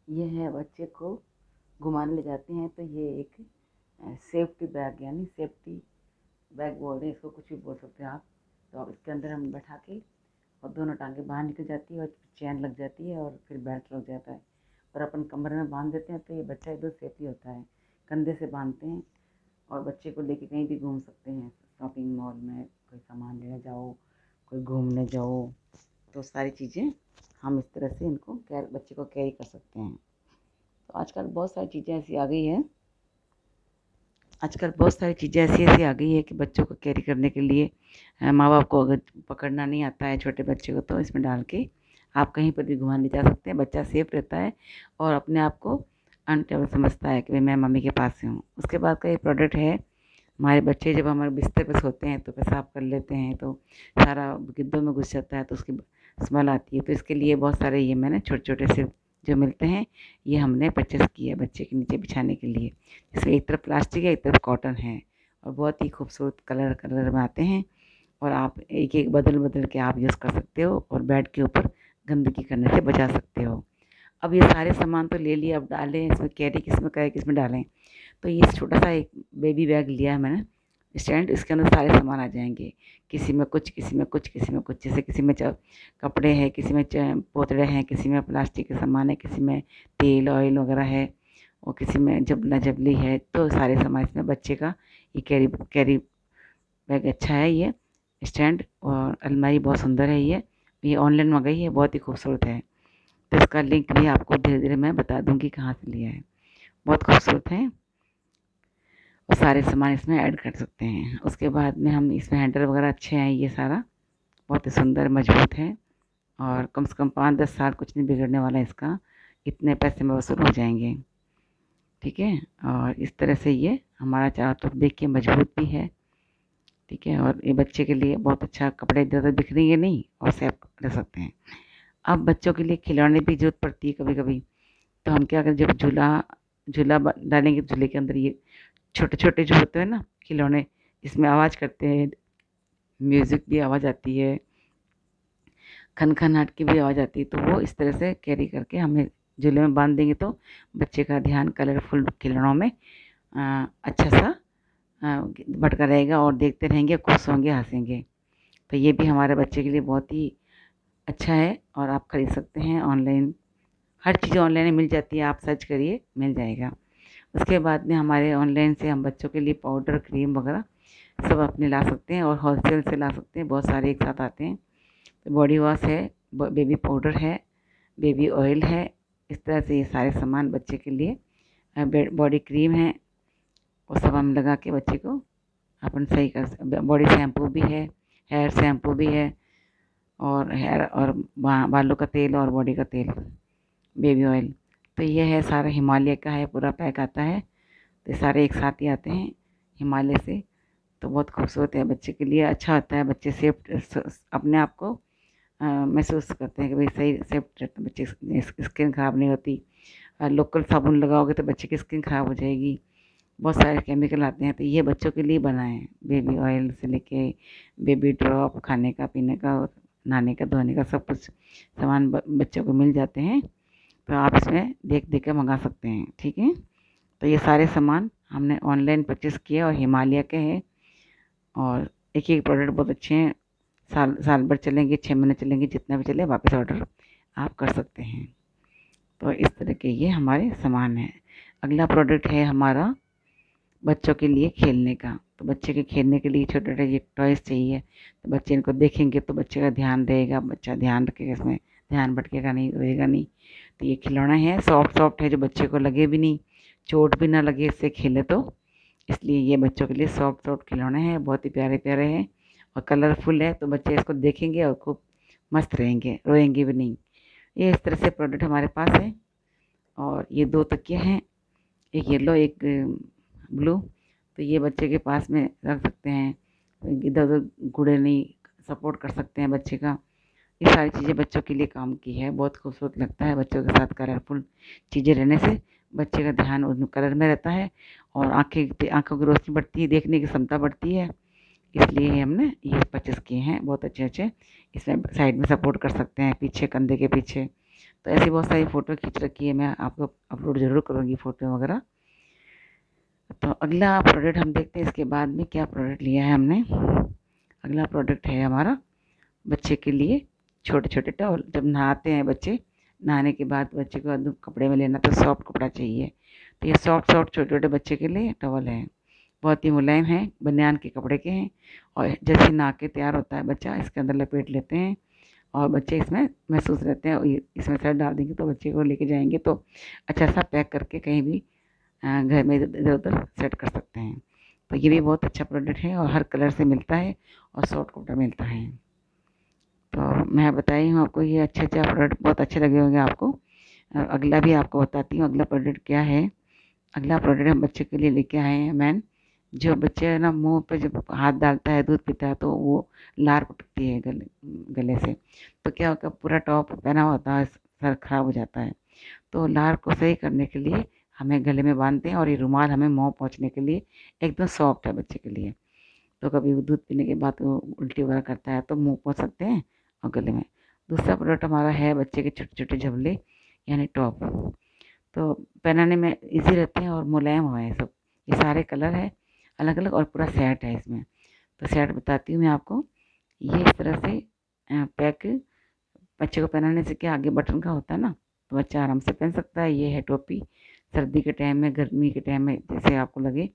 ये है बच्चे को घुमाने ले जाते हैं तो ये एक सेफ्टी बैग यानी सेफ्टी बैग बोल रहे हैं इसको, कुछ भी बोल सकते हैं आप। तो अब इसके अंदर हम बैठा के और दोनों टांगें बाहर निकल जाती है और चैन लग जाती है और फिर बेल्ट लग जाता है और अपन कमरे में बांध देते हैं तो ये बच्चा एकदम सेफ्टी होता है। कंधे से बांधते हैं और बच्चे को लेके कहीं भी घूम सकते हैं, शॉपिंग मॉल में कोई सामान लेने जाओ, कोई घूमने जाओ, तो सारी चीज़ें हम इस तरह से इनको बच्चे को कैरी कर सकते हैं। तो आजकल बहुत सारी चीज़ें ऐसी आ गई हैं, आजकल बहुत सारी चीज़ें ऐसी ऐसी आ गई है कि बच्चों को कैरी करने के लिए माँ बाप को अगर पकड़ना नहीं आता है छोटे बच्चे को तो इसमें डाल के आप कहीं पर भी घुमाने ले जा सकते हैं। बच्चा सेफ रहता है और अपने आप को अनटेबल समझता है कि भाई मैं मम्मी के पास से हूँ। उसके बाद का ये प्रोडक्ट है, हमारे बच्चे जब हमारे बिस्तर पर सोते हैं तो पेशाब कर लेते हैं तो सारा गिद्दों में घुस जाता है तो उसकी स्मेल आती है। तो इसके लिए बहुत सारे ये मैंने छोटे छोटे से जो मिलते हैं ये हमने परचेस किया बच्चे के नीचे बिछाने के लिए। इसमें एक तरफ प्लास्टिक है, एक तरफ कॉटन है और बहुत ही खूबसूरत कलर कलर में आते हैं और आप एक एक बदल बदल के आप यूज़ कर सकते हो और बेड के ऊपर गंदगी करने से बचा सकते हो। अब ये सारे सामान तो ले लिए, अब डालें इसमें कैरी किस में करें किस में डालें। तो ये छोटा सा एक बेबी बैग लिया है मैंने स्टैंड, इसके अंदर सारे सामान आ जाएंगे, किसी में कुछ किसी में कुछ किसी में कुछ, जैसे किसी में कपड़े हैं, किसी में पोतड़े हैं, किसी में प्लास्टिक के सामान है, किसी में तेल ऑयल वगैरह है और किसी में जबला जबली है। तो सारे सामान इसमें बच्चे का ये कैरी कैरी बैग अच्छा है ये स्टैंड। और अलमारी बहुत सुंदर है ये ऑनलाइन मंगाई है, बहुत ही खूबसूरत है। तो इसका लिंक भी आपको धीरे धीरे मैं बता दूंगी कहाँ से लिया है, बहुत खूबसूरत है और सारे सामान इसमें ऐड कर सकते हैं। उसके बाद में हम इसमें हैंडल वगैरह अच्छे हैं, ये सारा बहुत ही सुंदर मजबूत है और कम से कम 5-10 साल कुछ नहीं बिगड़ने वाला है इसका, इतने पैसे में वसूल हो जाएंगे। ठीक है, और इस तरह से ये हमारा चारों तरफ देखिए मजबूत भी है। ठीक है, और ये बच्चे के लिए बहुत अच्छा, कपड़े इधर उधर बिखरेंगे नहीं और सेफ रह सकते हैं। अब बच्चों के लिए खिलौने की जरूरत पड़ती है कभी कभी, तो हम क्या करें, जब झूला झूला डालेंगे झूले के अंदर ये छोटे छोटे जो होते हैं ना खिलौने, इसमें आवाज़ करते हैं, म्यूज़िक भी आवाज़ आती है, खनखनाहट की भी आवाज़ आती है। तो वो इस तरह से कैरी करके हमें झूले में बांध देंगे तो बच्चे का ध्यान कलरफुल खिलौनों में अच्छा सा भटका रहेगा और देखते रहेंगे, खुश होंगे, हंसेंगे। तो ये भी हमारे बच्चे के लिए बहुत ही अच्छा है और आप खरीद सकते हैं ऑनलाइन, हर चीज़ ऑनलाइन मिल जाती है, आप सर्च करिए मिल जाएगा। उसके बाद में हमारे ऑनलाइन से हम बच्चों के लिए पाउडर क्रीम वगैरह सब अपने ला सकते हैं और होलसेल से ला सकते हैं, बहुत सारे एक साथ आते हैं। तो बॉडी वॉश है, बेबी पाउडर है, बेबी ऑयल है, इस तरह से ये सारे सामान बच्चे के लिए, बॉडी क्रीम है, वो सब हम लगा के बच्चे को अपन सही कर। बॉडी शैम्पू भी है, हेयर शैम्पू भी है और हेयर और बालों का तेल और बॉडी का तेल, बेबी ऑयल। तो ये है सारा हिमालय का है, पूरा पैक आता है। तो सारे एक साथ ही आते हैं हिमालय से। तो बहुत खूबसूरत है, बच्चे के लिए अच्छा होता है, बच्चे सेफ अपने आप को महसूस करते हैं कि भाई सही सेफ रहता है, बच्चे की स्किन ख़राब नहीं होती। लोकल साबुन लगाओगे तो बच्चे की स्किन ख़राब हो जाएगी, बहुत सारे केमिकल आते हैं। तो ये बच्चों के लिए बना है, बेबी ऑयल से लेके बेबी ड्रॉप, खाने का पीने का, नहाने का धोने का सब कुछ सामान बच्चों को मिल जाते हैं। तो आप इसमें देख देख कर मंगा सकते हैं। ठीक है, तो ये सारे सामान हमने ऑनलाइन परचेज़ किए और हिमालय के हैं और एक एक प्रोडक्ट बहुत अच्छे हैं, साल साल भर चलेंगे, 6 महीने चलेंगे, जितना भी चले वापस ऑर्डर आप कर सकते हैं। तो इस तरह के ये हमारे सामान हैं। अगला प्रोडक्ट है हमारा बच्चों के लिए खेलने का। तो बच्चे के खेलने के लिए छोटे छोटे ये टॉयज़ चाहिए, तो बच्चे इनको देखेंगे तो बच्चे का ध्यान रहेगा, बच्चा ध्यान रखेगा, इसमें ध्यान भटकेगा नहीं, रोएगा नहीं। तो ये खिलौना है, सॉफ्ट सॉफ्ट है, जो बच्चे को लगे भी नहीं, चोट भी ना लगे इससे खेले तो, इसलिए ये बच्चों के लिए सॉफ्ट सॉफ्ट खिलौने हैं, बहुत ही प्यारे प्यारे हैं और कलरफुल है। तो बच्चे इसको देखेंगे और खूब मस्त रहेंगे, रोएंगे भी नहीं। ये इस तरह से प्रोडक्ट हमारे पास है और ये 2 तकिए हैं, एक येलो एक ब्लू। तो ये बच्चे के पास में रख सकते हैं, इधर उधर गुड़े नहीं, सपोर्ट कर सकते हैं बच्चे का। ये सारी चीज़ें बच्चों के लिए काम की है, बहुत खूबसूरत लगता है बच्चों के साथ कलरफुल चीज़ें रहने से, बच्चे का ध्यान उस कलर में रहता है और आँखों की रोशनी बढ़ती है, देखने की क्षमता बढ़ती है। इसलिए हमने ये परचेज़ किए हैं, बहुत अच्छे अच्छे। इसमें साइड में सपोर्ट कर सकते हैं, पीछे कंधे के पीछे, तो ऐसी बहुत सारी फ़ोटो खींच रखी है, मैं आपको अपलोड ज़रूर करूँगी फ़ोटो वगैरह। तो अगला प्रोडक्ट हम देखते हैं इसके बाद में क्या प्रोडक्ट लिया है हमने। अगला प्रोडक्ट है हमारा बच्चे के लिए छोटे छोटे टॉवल। जब नहाते हैं बच्चे, नहाने के बाद बच्चे को एकदम कपड़े में लेना तो सॉफ्ट कपड़ा चाहिए। तो ये सॉफ्ट सॉफ्ट छोटे छोटे बच्चे के लिए टॉवल हैं, बहुत ही मुलायम हैं, बनियान के कपड़े के हैं। और जैसे नहा के तैयार होता है बच्चा, इसके अंदर लपेट लेते हैं और बच्चे इसमें महसूस रहते हैं। और इसमें सर डाल देंगे तो बच्चे को लेके जाएंगे तो अच्छा सा पैक करके कहीं भी घर में इधर उधर सेट कर सकते हैं। तो ये भी बहुत अच्छा प्रोडक्ट है और हर कलर से मिलता है और सॉफ्ट कपड़ा मिलता है। तो मैं बताई हूँ आपको, ये अच्छे अच्छे प्रोडक्ट बहुत अच्छे लगे होंगे आपको। अगला भी आपको बताती हूँ अगला प्रोडक्ट क्या है। अगला प्रोडक्ट हम बच्चे के लिए लेके आए हैं मैन। जो बच्चे ना मुंह पे जब हाथ डालता है, दूध पीता है, तो वो लार टपकती है गले से। तो क्या होगा, पूरा टॉप पहना होता है, सर खराब हो जाता है। तो लार को सही करने के लिए हमें गले में बांधते हैं और ये रुमाल हमें मुँह पोंछने के लिए एकदम सॉफ्ट है बच्चे के लिए। तो कभी वो दूध पीने के बाद वो उल्टी वगैरह करता है तो मुँह पोंछ सकते हैं और गले में। दूसरा प्रोडक्ट हमारा है बच्चे के छोटे छोटे झबले यानी टॉप। तो पहनाने में इजी रहते हैं और मुलायम हुआ है सब। ये सारे कलर है अलग अलग और पूरा सेट है इसमें। तो सेट बताती हूँ मैं आपको। ये इस तरह से पैक बच्चे को पहनाने से क्या, आगे बटन का होता है ना, तो बच्चा आराम से पहन सकता है। ये है टोपी, सर्दी के टाइम में, गर्मी के टाइम में, जैसे आपको लगे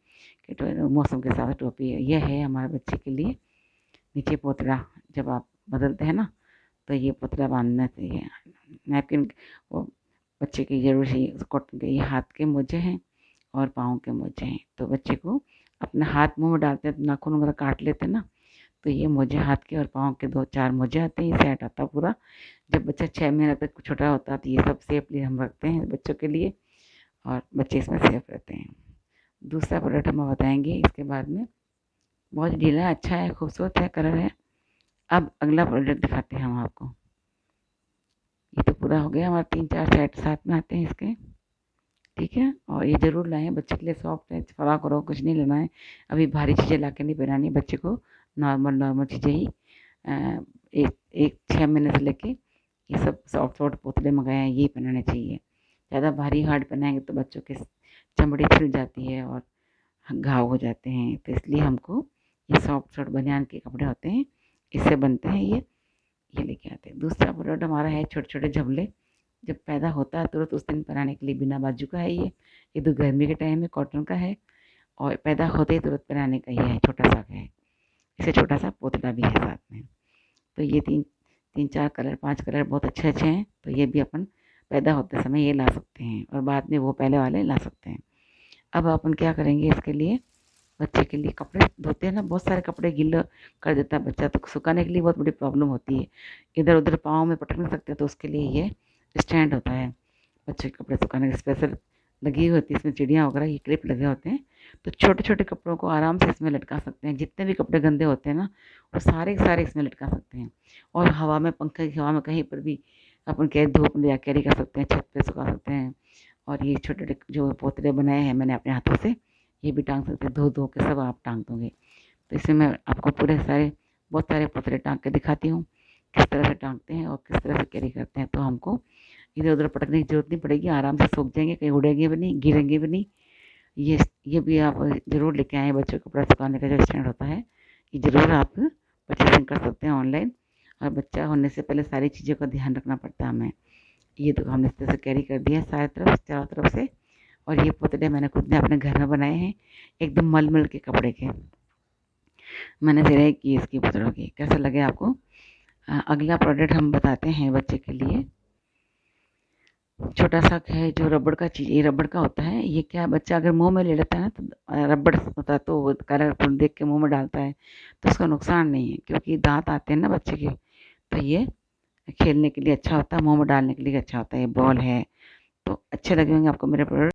कि तो मौसम के हिसाब से टोपी है। यह है हमारे बच्चे के लिए। नीचे पोतला जब आप बदलते हैं ना, तो ये पोतला बांधना चाहिए। नैपकिन वो बच्चे की जरूर ही कॉटन के। ये हाथ के मोजे हैं और पाँव के मोजे हैं। तो बच्चे को अपना हाथ मुंह में डालते हैं तो नाखून वगैरह काट लेते हैं ना, तो ये मोजे हाथ के और पाँव के 2-4 मोजे आते हैं। ये सेट आता है पूरा। जब बच्चा 6 महीने तक छोटा होता है तो ये सब सेफली हम रखते हैं बच्चों के लिए और बच्चे इसमें सेफ रहते हैं। दूसरा प्रोडक्ट हम बताएंगे इसके बाद में। बहुत ढीला, अच्छा है, खूबसूरत है, कलर है। अब अगला प्रोडक्ट दिखाते हैं हम आपको। ये तो पूरा हो गया हमारा, 3-4 सेट साथ में आते हैं इसके, ठीक है। और ये ज़रूर लाएं, बच्चे के लिए सॉफ्ट है, फ्रॉक व्रॉक कुछ नहीं लेना है। अभी भारी चीज़ें ला के नहीं पहनानी बच्चे को, नॉर्मल नॉर्मल चीज़ें ही। एक एक 6 महीने से लेके ये सब सॉफ्ट सॉफ्ट पोतले मंगाए हैं, ये पहनाने चाहिए। ज़्यादा भारी हार्ड पहनाएंगे तो बच्चों की चमड़ी छिल जाती है और घाव हो जाते हैं। तो इसलिए हमको ये सॉफ्ट सॉफ्ट बनियान के कपड़े होते हैं, इससे बनते हैं ये लेके आते हैं। दूसरा प्रोडक्ट हमारा है छोटे छोटे झबले। जब पैदा होता है तुरंत उस दिन पहनाने के लिए, बिना बाजू का है ये तो गर्मी के टाइम में कॉटन का है और पैदा होते ही तुरंत पहनाने का ये है, छोटा सा है। इसे छोटा सा पोतला भी है साथ में। तो ये तीन चार कलर 5 कलर बहुत अच्छे अच्छे हैं। तो ये भी अपन पैदा होते समय ये ला सकते हैं और बाद में वो पहले वाले ला सकते हैं। अब अपन क्या करेंगे इसके लिए, बच्चे के लिए कपड़े धोते हैं ना, बहुत सारे कपड़े गीला कर देता है बच्चा, तो सुखाने के लिए बहुत बड़ी प्रॉब्लम होती है। इधर उधर पाँव में पटक नहीं सकते, तो उसके लिए ये स्टैंड होता है बच्चे के कपड़े सुखाने की, स्पेशल लगी हुई होती है इसमें, चिड़िया वगैरह ये क्लिप लगे होते हैं। तो छोटे छोटे कपड़ों को आराम से इसमें लटका सकते हैं। जितने भी कपड़े गंदे होते हैं ना, वो सारे के सारे इसमें लटका सकते हैं। और हवा में, पंखे की हवा में कहीं पर भी अपन धूप में जा कैरी कर सकते हैं, छत पे सुखा सकते हैं। और ये छोटे छोटे जो पोतले बनाए हैं मैंने अपने हाथों से, ये भी टांग सकते हैं, धो धो के सब आप टांग दोगे। तो इसमें मैं आपको बहुत सारे पोतले टांग के दिखाती हूँ किस तरह से टांगते हैं और किस तरह से कैरी करते हैं। तो हमको इधर उधर पटकने की ज़रूरत नहीं पड़ेगी, आराम से सूख जाएंगे, कहीं उड़ेंगे भी नहीं, गिरेंगे भी नहीं। ये भी आप ज़रूर लेके आएँ। बच्चों को कपड़ा सुखाने का जो स्टैंड होता है, ये ज़रूर आप परचेसिंग कर सकते हैं ऑनलाइन। और बच्चा होने से पहले सारी चीज़ों का ध्यान रखना पड़ता है हमें। ये तो हमने इस तरह से कैरी कर दिया है चारों तरफ से। और ये पोतले मैंने खुद ने अपने घर में बनाए हैं, एकदम मल के कपड़े के। मैंने सिलाई की इसकी पुतलों की। कैसे लगे आपको? अगला प्रोडक्ट हम बताते हैं बच्चे के लिए। छोटा सा है जो रबड़ का चीज़, ये रबड़ का होता है। ये क्या, बच्चा अगर मुंह में ले लेता है ना, तो रबड़ होता है तो वो कलरफुल देख के मुंह में डालता है, तो उसका नुकसान नहीं है क्योंकि दांत आते हैं ना बच्चे के। तो ये खेलने के लिए अच्छा होता है, मुंह में डालने के लिए अच्छा होता है। ये बॉल है। तो अच्छे लगे होंगे आपको मेरे प्रोडक्ट।